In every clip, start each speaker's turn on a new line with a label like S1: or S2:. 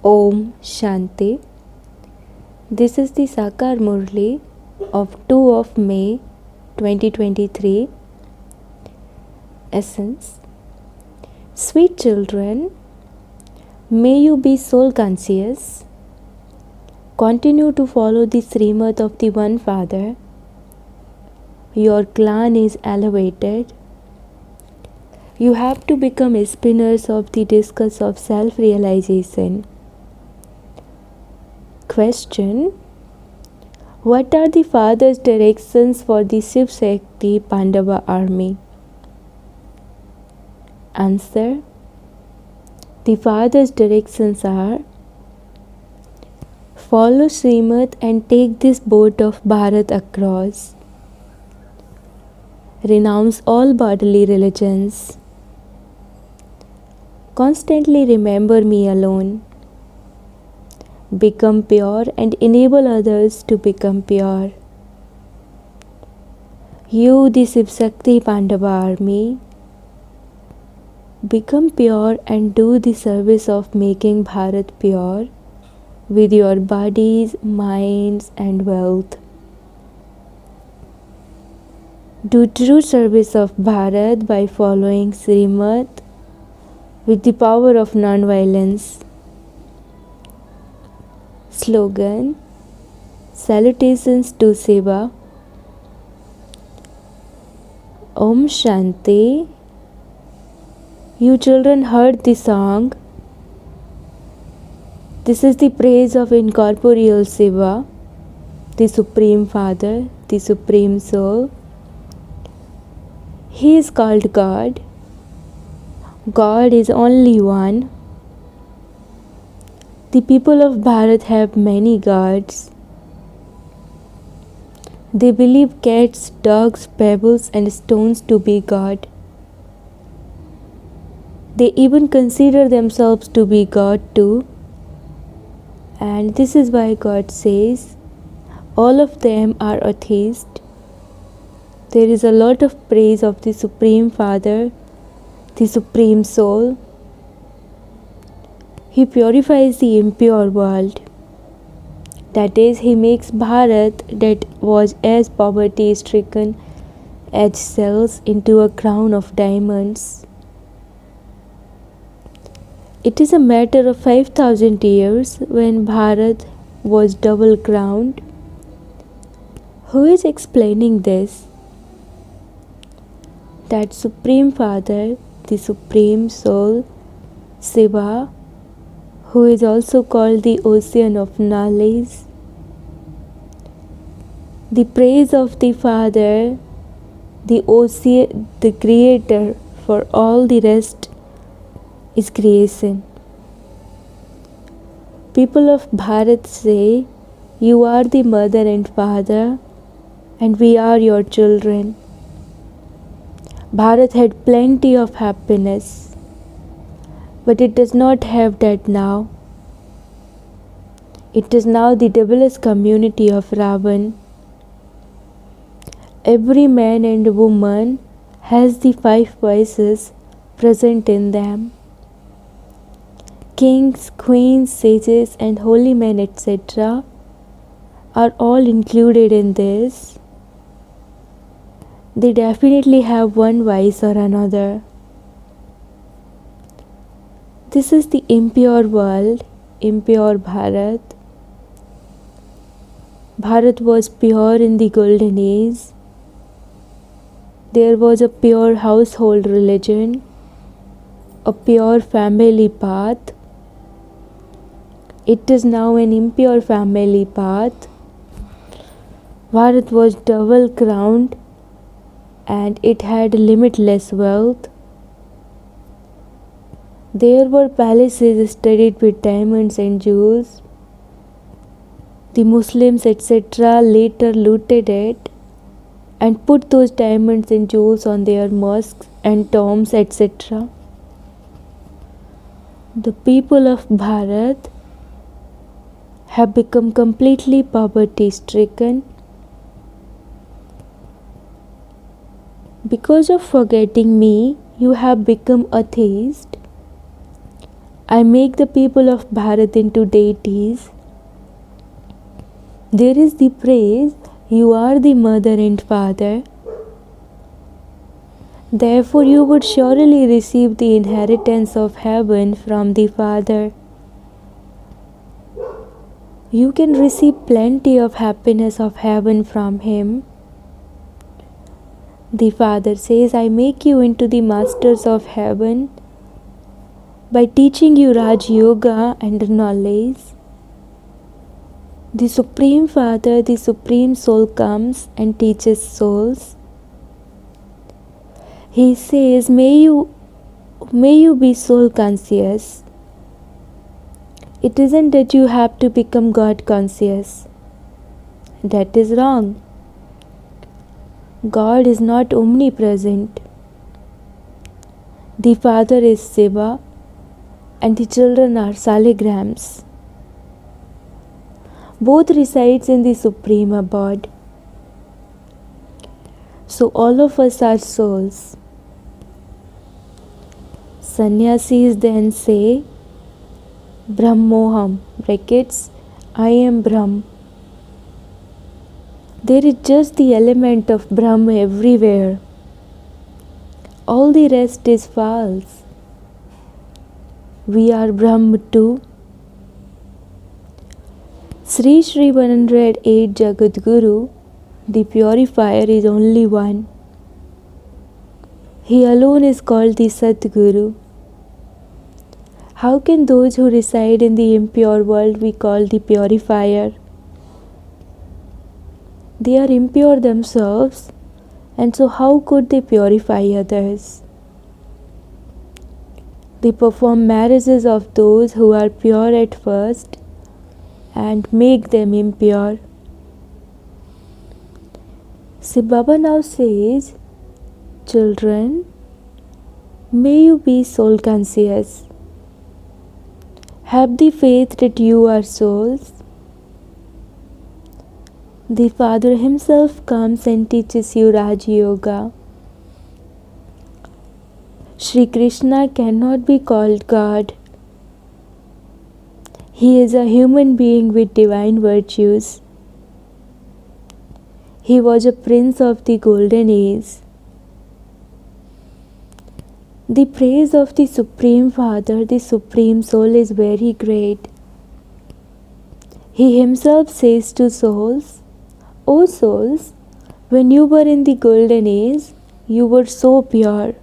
S1: Om Shanti. This is the Sakar Murli of 2 of May 2023. Essence. Sweet children, may you be soul conscious. Continue to follow the Srimad of the One Father. Your clan is elevated. You have to become spinners of the discus of self-realization. Question. What are the Father's directions for the Shiv Shakti Pandava army? Answer. The Father's directions are: follow Srimad and take this boat of Bharat across. Renounce all bodily religions. Constantly remember me alone. Become pure and enable others to become pure. You, the Shiv Shakti Pandava army, become pure and do the service of making Bharat pure with your bodies, minds, and wealth. Do true service of Bharat by following Srimad with the power of non-violence. Slogan. Salutations to Seva. Om Shanti. You children heard the song. This is the praise of incorporeal Shiva, the Supreme Father, the Supreme Soul. He is called God. God is only one. The people of Bharat have many gods. They believe cats, dogs, pebbles, and stones to be God. They even consider themselves to be God too. And this is why God says, all of them are atheists. There is a lot of praise of the Supreme Father, the Supreme Soul. He purifies the impure world. That is, He makes Bharat, that was as poverty-stricken as cells, into a crown of diamonds. It is a matter of 5,000 years when Bharat was double crowned. Who is explaining this? That Supreme Father, the Supreme Soul, Shiva, who is also called the Ocean of Knowledge. The praise of the Father, the Ocean, the Creator for all the rest, is creation. People of Bharat say, you are the mother and father, and we are your children. Bharat had plenty of happiness, but it does not have that now. It is now the devilish community of Ravan. Every man and woman has the 5 vices present in them. Kings, queens, sages, and holy men, etc., are all included in this. They definitely have one vice or another. This is the impure world, impure Bharat. Bharat was pure in the golden age. There was a pure household religion, a pure family path. It is now an impure family path. Bharat was double crowned and it had limitless wealth. There were palaces studded with diamonds and jewels. The Muslims, etc., later looted it and put those diamonds and jewels on their mosques and tombs, etc. The people of Bharat have become completely poverty-stricken. Because of forgetting me, you have become atheist. I make the people of Bharat into deities. There is the praise, you are the mother and father. Therefore, you would surely receive the inheritance of heaven from the Father. You can receive plenty of happiness of heaven from Him. The Father says, I make you into the masters of heaven by teaching you Raj Yoga and knowledge. The Supreme Father, the Supreme Soul comes and teaches souls. He says, may you be soul conscious. It isn't that you have to become God conscious. That is wrong. God is not omnipresent. The Father is Shiva and the children are saligrams. Both resides in the Supreme Abode. So all of us are souls. Sannyasis then say, Brahmoham, brackets, I am Brahm. There is just the element of Brahm everywhere. All the rest is false. We are Brahm too. Sri Sri 108 Jagadguru, the purifier, is only one. He alone is called the Sadguru. How can those who reside in the impure world be called the purifier? They are impure themselves, and so how could they purify others? They perform marriages of those who are pure at first and make them impure. So Baba now says, children, may you be soul conscious. Have the faith that you are souls. The Father Himself comes and teaches you Raj Yoga. Shri Krishna cannot be called God. He is a human being with divine virtues. He was a prince of the golden age. The praise of the Supreme Father, the Supreme Soul, is very great. He Himself says to souls, O souls, when you were in the golden age, you were so pure,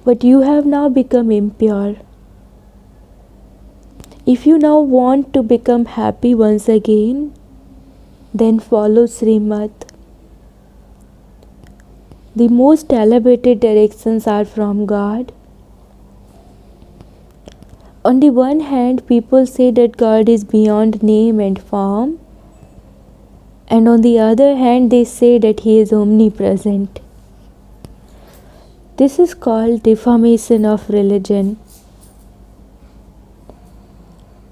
S1: but you have now become impure. If you now want to become happy once again, then follow Srimad. The most elevated directions are from God. On the one hand, people say that God is beyond name and form, and on the other hand, they say that He is omnipresent. This is called defamation of religion.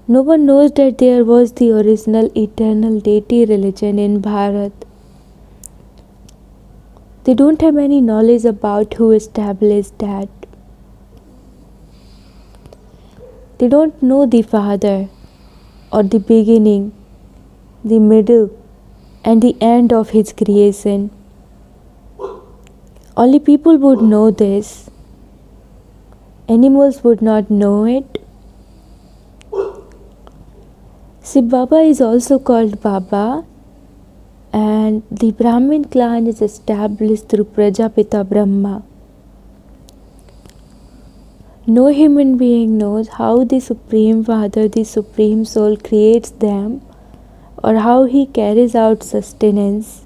S1: No one knows that there was the original eternal deity religion in Bharat. They don't have any knowledge about who established that. They don't know the Father or the beginning, the middle, and the end of His creation. Only people would know this. Animals would not know it. Shiv Baba is also called Baba, and the Brahmin clan is established through Prajapita Brahma. No human being knows how the Supreme Father, the Supreme Soul, creates them or how He carries out sustenance.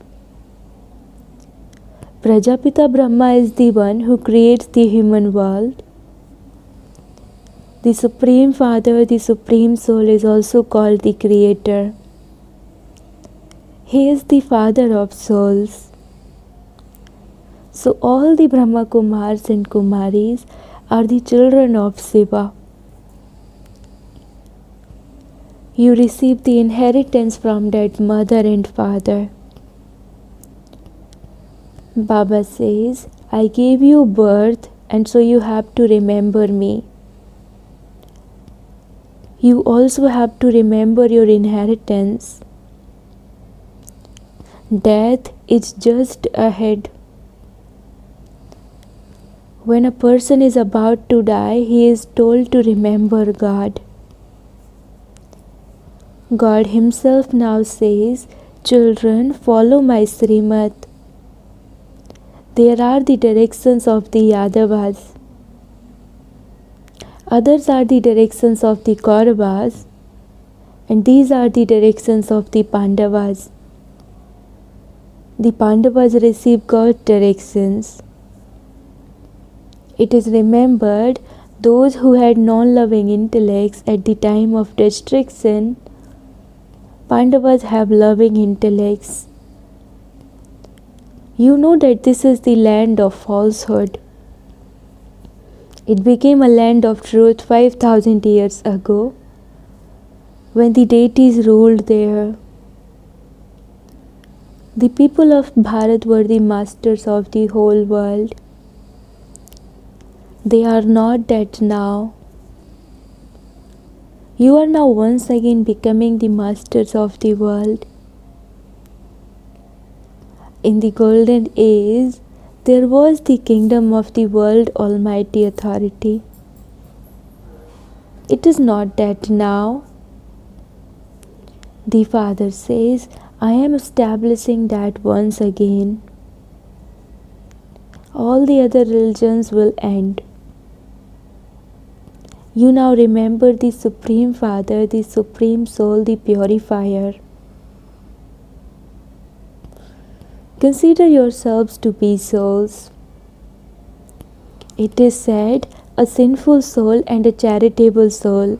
S1: Prajapita Brahma is the one who creates the human world. The Supreme Father, the Supreme Soul, is also called the Creator. He is the Father of souls. So all the Brahma Kumars and Kumaris are the children of Shiva. You receive the inheritance from that mother and father. Baba says, I gave you birth and so you have to remember me. You also have to remember your inheritance. Death is just ahead. When a person is about to die, he is told to remember God. God Himself now says, "Children, follow my Srimad." There are the directions of the Yadavas. Others are the directions of the Kauravas, and these are the directions of the Pandavas. The Pandavas received God's directions. It is remembered those who had non-loving intellects at the time of destruction. Pandavas have loving intellects. You know that this is the land of falsehood. It became a land of truth 5,000 years ago when the deities ruled there. The people of Bharat were the masters of the whole world. They are not that now. You are now once again becoming the masters of the world. In the golden age, there was the kingdom of the world almighty authority. It is not that now. The Father says, I am establishing that once again. All the other religions will end. You now remember the Supreme Father, the Supreme Soul, the Purifier. Consider yourselves to be souls. It is said, a sinful soul and a charitable soul.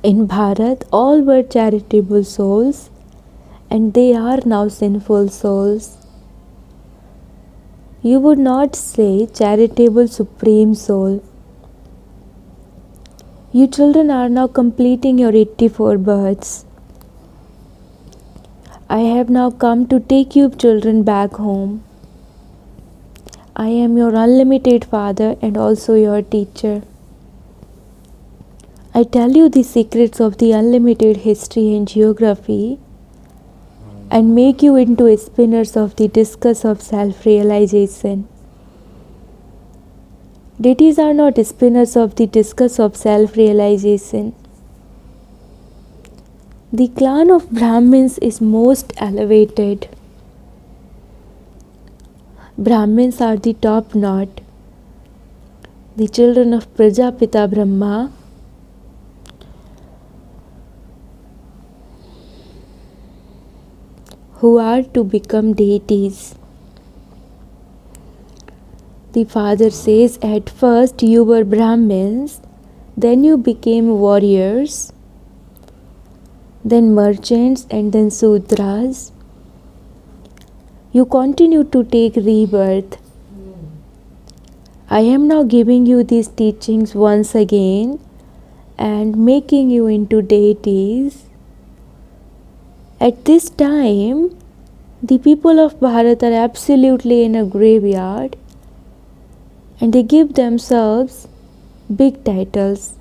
S1: In Bharat, all were charitable souls, and they are now sinful souls. You would not say charitable Supreme Soul. You children are now completing your 84 births. I have now come to take you children back home. I am your unlimited Father and also your teacher. I tell you the secrets of the unlimited history and geography and make you into spinners of the discus of self-realization. Deities are not spinners of the discus of self-realization. The clan of Brahmins is most elevated. Brahmins are the top knot. The children of Prajapita Brahma who are to become deities. The Father says, at first you were Brahmins, then you became warriors, then merchants, and then Sudras. You continue to take rebirth. I am now giving you these teachings once again and making you into deities. At this time, the people of Bharat are absolutely in a graveyard and they give themselves big titles.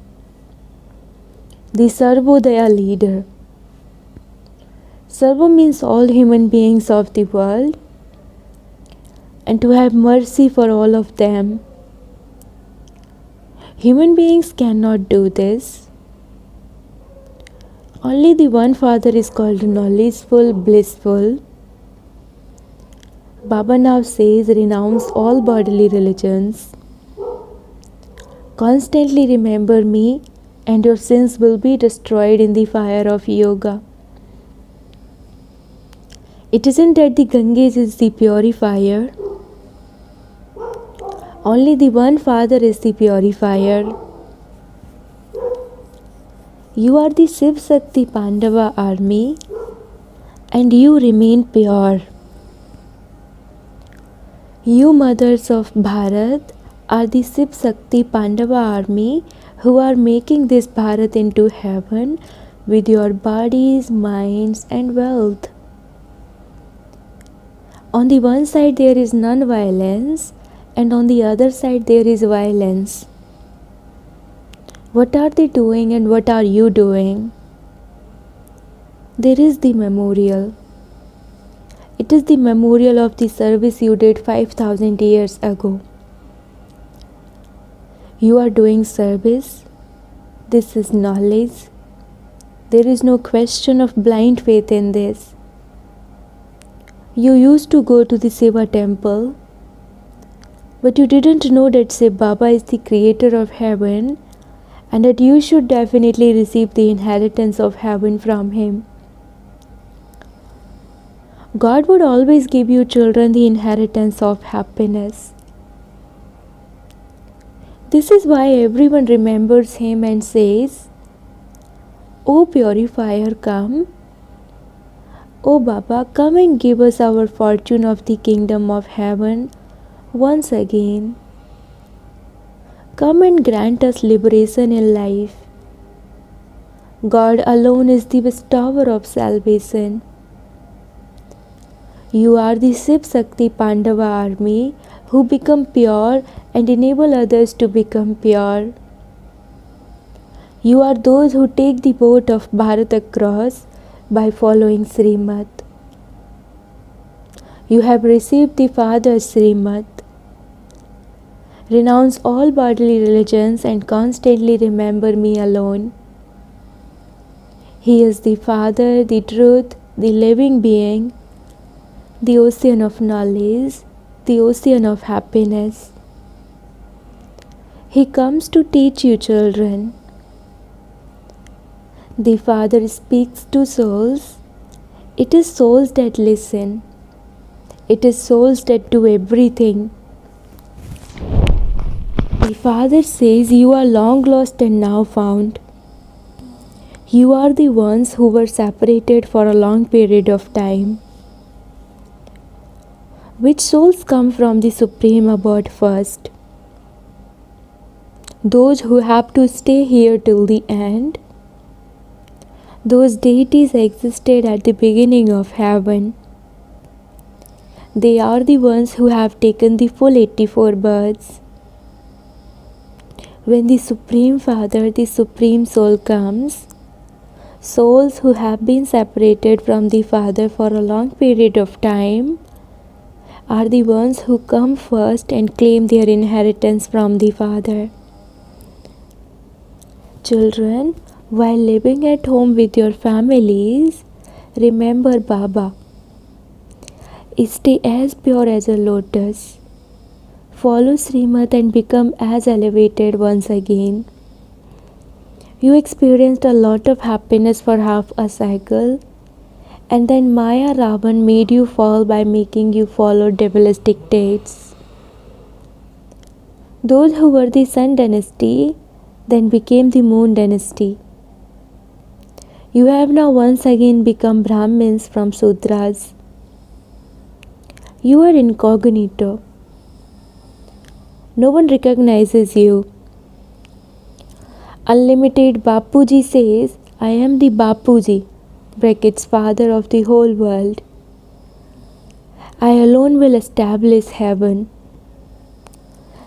S1: The Sarvodaya leader. Sarva means all human beings of the world and to have mercy for all of them. Human beings cannot do this. Only the one Father is called knowledgeful, blissful. Baba now says, renounce all bodily religions. Constantly remember me and your sins will be destroyed in the fire of yoga. It isn't that the Ganges is the purifier. Only the one Father is the purifier. You are the Shiv Shakti Pandava army and you remain pure. You mothers of Bharat are the Shiv Shakti Pandava army who are making this Bharat into heaven with your bodies, minds and wealth. On the one side there is non-violence and on the other side there is violence. What are they doing and what are you doing? There is the memorial. It is the memorial of the service you did 5,000 years ago. You are doing service. This is knowledge. There is no question of blind faith in this. You used to go to the Shiva temple, but you didn't know that Shiv Baba is the creator of heaven and that you should definitely receive the inheritance of heaven from him. God would always give you children the inheritance of happiness. This is why everyone remembers him and says, "O purifier, come. O Baba, come and give us our fortune of the kingdom of heaven once again. Come and grant us liberation in life. God alone is the bestower of salvation. You are the Shiv Shakti Pandava army who become pure and enable others to become pure. You are those who take the boat of Bharat across by following Srimad. You have received the Father's Srimad. Renounce all bodily religions and constantly remember me alone. He is the Father, the truth, the living being, the ocean of knowledge, the ocean of happiness. He comes to teach you, children. The Father speaks to souls. It is souls that listen. It is souls that do everything. The Father says you are long lost and now found. You are the ones who were separated for a long period of time. Which souls come from the Supreme Abode first? Those who have to stay here till the end. Those deities existed at the beginning of heaven. They are the ones who have taken the full 84 births. When the Supreme Father, the Supreme Soul comes, souls who have been separated from the Father for a long period of time are the ones who come first and claim their inheritance from the Father. Children, while living at home with your families, remember Baba. Stay as pure as a lotus. Follow Srimad and become as elevated once again. You experienced a lot of happiness for half a cycle, and then Maya Ravan made you fall by making you follow devil's dictates. Those who were the Sun dynasty then became the Moon dynasty. You have now once again become Brahmins from Sudras. You are incognito. No one recognizes you. Unlimited Bapuji says, I am the Bapuji, brackets father of the whole world. I alone will establish heaven.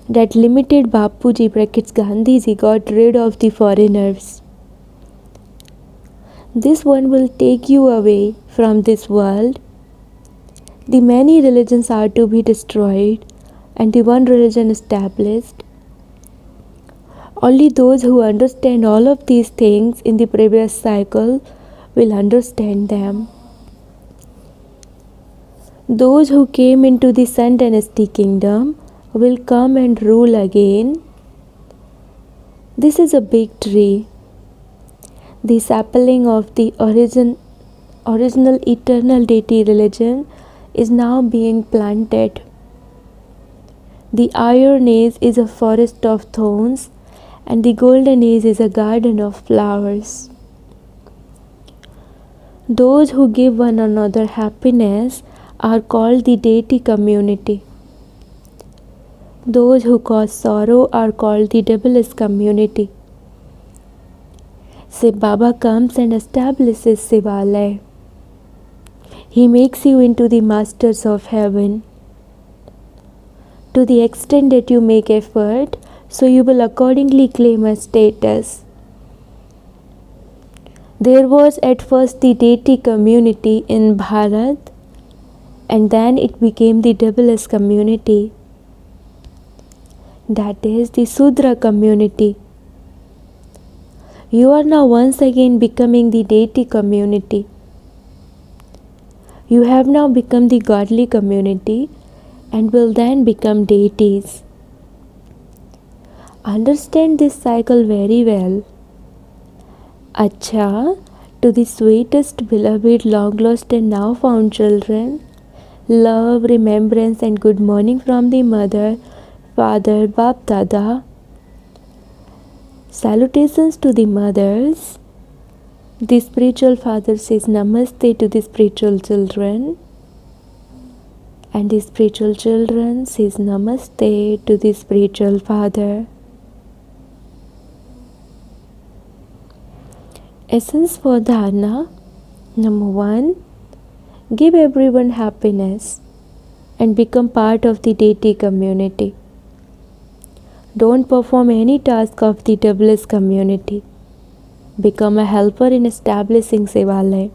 S1: That limited Bapuji, brackets Gandhiji, got rid of the foreigners. This one will take you away from this world. The many religions are to be destroyed and the one religion established. Only those who understand all of these things in the previous cycle will understand them. Those who came into the Sun dynasty kingdom will come and rule again. This is a big tree. The sapling of the original eternal deity religion is now being planted. The Iron Age is a forest of thorns and the Golden Age is a garden of flowers. Those who give one another happiness are called the deity community. Those who cause sorrow are called the devilish community. Shiv Baba comes and establishes Shivalaya. He makes you into the masters of heaven. To the extent that you make effort, so you will accordingly claim a status. There was at first the deity community in Bharat, and then it became the devilish community, that is the Sudra community. You are now once again becoming the deity community. You have now become the godly community and will then become deities. Understand this cycle very well. Acha, to the sweetest, beloved, long lost and now found children, love, remembrance and good morning from the mother, father, Bap Dada. Salutations to the mothers. The spiritual father says namaste to the spiritual children, and the spiritual children says namaste to the spiritual father. Essence for dharana. Number 1. Give everyone happiness and become part of the deity community. Don't perform any task of the devilish community. Become a helper in establishing Sevalaya.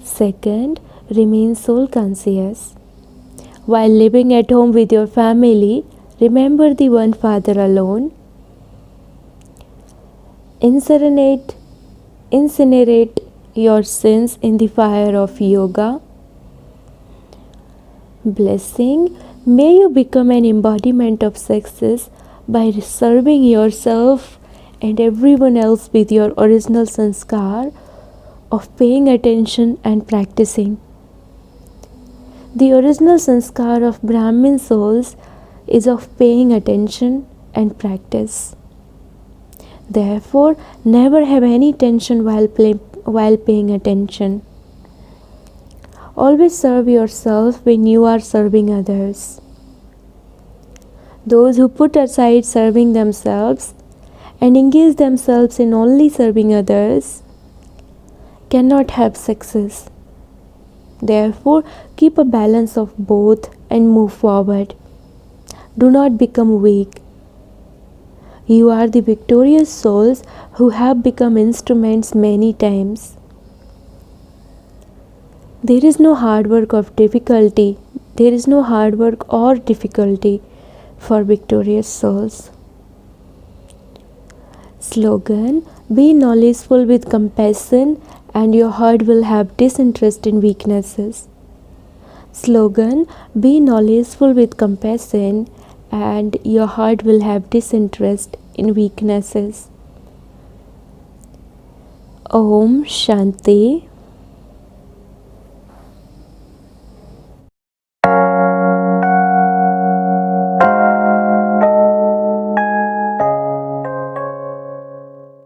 S1: Second, remain soul conscious. While living at home with your family, remember the one Father alone. Incinerate your sins in the fire of yoga. Blessing. May you become an embodiment of success by serving yourself and everyone else with your original sanskar of paying attention and practicing. The original sanskar of Brahmin souls is of paying attention and practice. Therefore, never have any tension while paying attention. Always serve yourself when you are serving others. Those who put aside serving themselves and engage themselves in only serving others cannot have success. Therefore, keep a balance of both and move forward. Do not become weak. You are the victorious souls who have become instruments many times. There is no hard work or difficulty for victorious souls. Slogan: be knowledgeful with compassion and your heart will have disinterest in weaknesses. Slogan: be knowledgeful with compassion and your heart will have disinterest in weaknesses. Om Shanti.